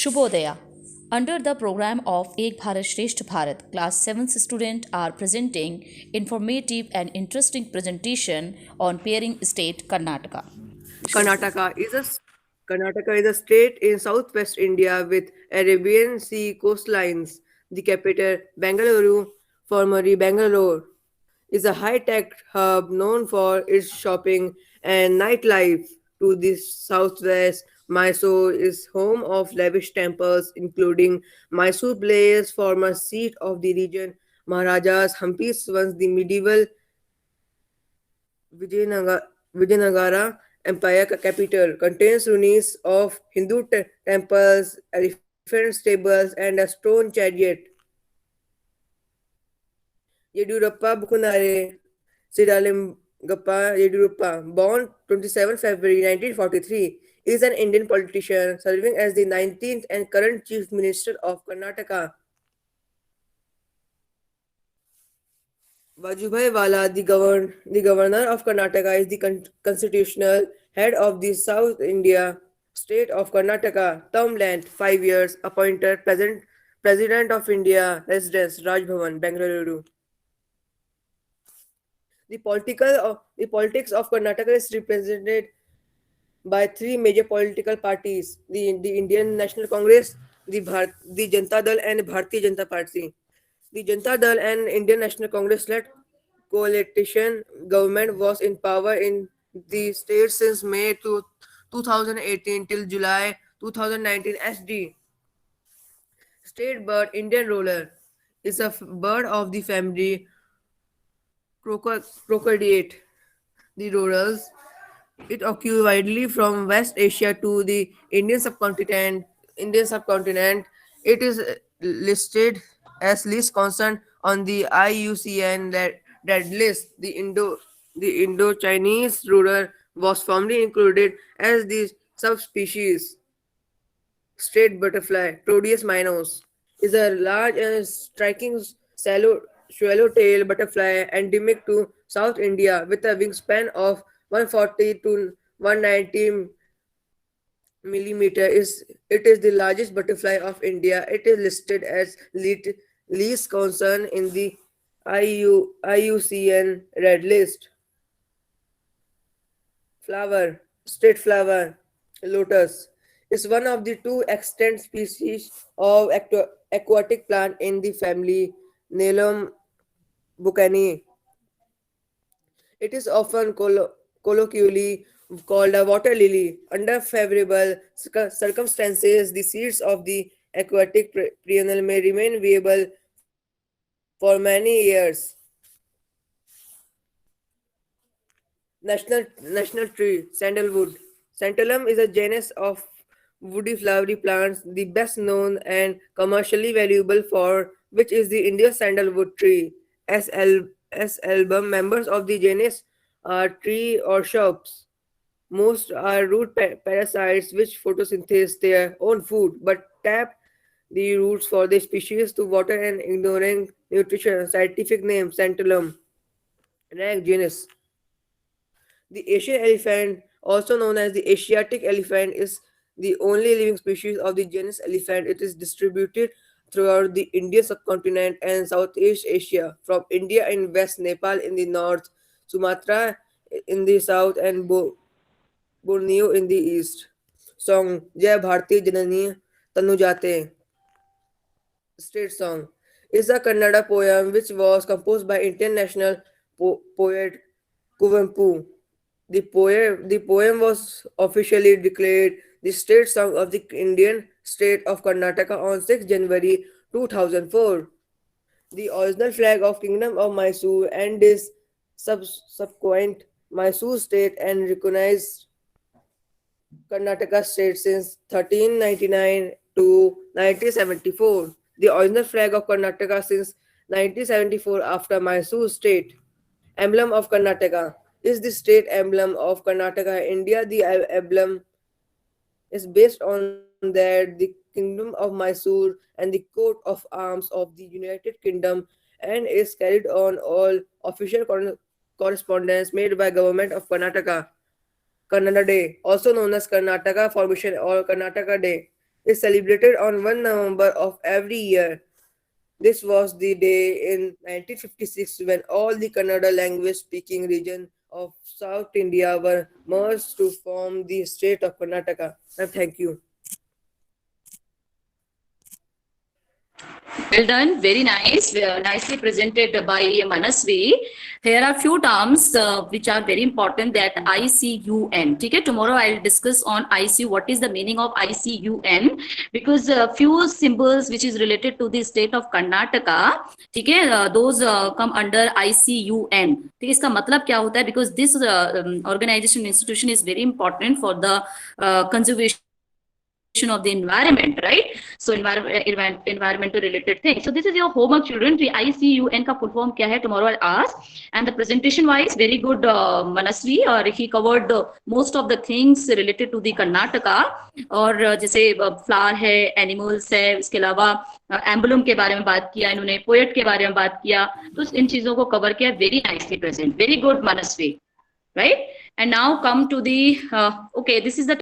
Shubhodaya. Under the program of Ek Bharat Shresth Bharat, class 7th students are presenting informative and interesting presentation on pairing state Karnataka. Karnataka is a Karnataka is a state in southwest India with Arabian Sea coastlines. The capital, Bangalore, formerly Bangalore, is a high-tech hub known for its shopping and nightlife. To the southwest, Mysore is home of lavish temples, including Mysore Palace, former seat of the region. Maharajas Hampi's once the medieval Vijayanagara Empire capital contains ruins of Hindu temples, elephant stables, and a stone chariot. Yediyurappa Bukunare Siddhalimgappa Yediyurappa, born 27 February 1943, is an Indian politician serving as the 19th and current Chief Minister of Karnataka. Vajubhai Wala, the governor of Karnataka, is the constitutional head of the South India state of Karnataka. Term length 5 years. Appointed President of India. Residence Raj Bhavan, Bengaluru. The politics of Karnataka is represented by three major political parties: the Indian National Congress, the Janata Dal, and Bharatiya Janata Party. The Janata Dal and Indian National Congress led coalition government was in power in the state since May to 2018 till July 2019 SD. State bird Indian roller is a bird of the family Crocodiate. The rorals it occurs widely from West Asia to the Indian subcontinent. It is listed as least concern on the IUCN red list. The Indo-Chinese rural was formerly included as the subspecies. Straight butterfly, Proteus minor, is a large and striking swallowtail butterfly endemic to South India with a wingspan of 140 to 190 millimeter. It is the largest butterfly of India. It is listed as least concern in the IUCN red list. Flower, state flower, lotus, is one of the two extant species of aquatic plant in the family Nelum bucani. It is often colloquially called a water lily. Under favorable circumstances, the seeds of the aquatic perennial may remain viable for many years. National tree, sandalwood. Santalum is a genus of woody flowery plants, the best known and commercially valuable for which is the Indian sandalwood tree. S. album members of the genus are tree or shrubs. Most are root parasites which photosynthesize their own food but tap the roots for the species to water and ignoring nutrition. Scientific name Santalum. Rank genus. The Asian elephant, also known as the Asiatic elephant, is the only living species of the genus elephant. It is distributed throughout the Indian subcontinent and Southeast Asia, from India in west, Nepal in the north, Sumatra in the south, and Borneo in the east. Song Jai Bharti Janani Tanujate, state song, is a Kannada poem which was composed by international poet Kuvempu. The poem was officially declared the state song of the Indian state of Karnataka on 6 January 2004. The original flag of Kingdom of Mysore and its subsequent Mysore state and recognized Karnataka state since 1399 to 1974. The original flag of Karnataka since 1974 after Mysore state. Emblem of Karnataka is the state emblem of Karnataka, India. The emblem is based on that the Kingdom of Mysore and the coat of arms of the United Kingdom and is carried on all official correspondence made by government of Karnataka. Kannada Day, also known as Karnataka Formation or Karnataka Day. is celebrated on 1 November of every year. This was the day in 1956 when all the Kannada language speaking region of South India were merged to form the state of Karnataka. Thank you. Well done, very nice, nicely presented by Manasvi. Here are few terms which are very important, that ICUN. Okay, tomorrow I'll discuss on ICU, what is the meaning of ICUN, because few symbols which is related to the state of Karnataka, okay, those come under ICUN. ठीक है, इसका मतलब क्या होता है? Because this organization institution is very important for the conservation of the environment, right? So environmental related things. So this is your homework, children. ICUN का full form क्या है? Tomorrow I'll ask. And the presentation wise, very good, Manasvi, और he covered most of the things related to the Karnataka. और जैसे flower है, animals है, इसके अलावा emblem के बारे में बात किया इन्होंने, poet के बारे में बात किया, तो इन चीजों को cover किया. Very nicely present. Very good, Manasvi, right? And now come to the okay, this is the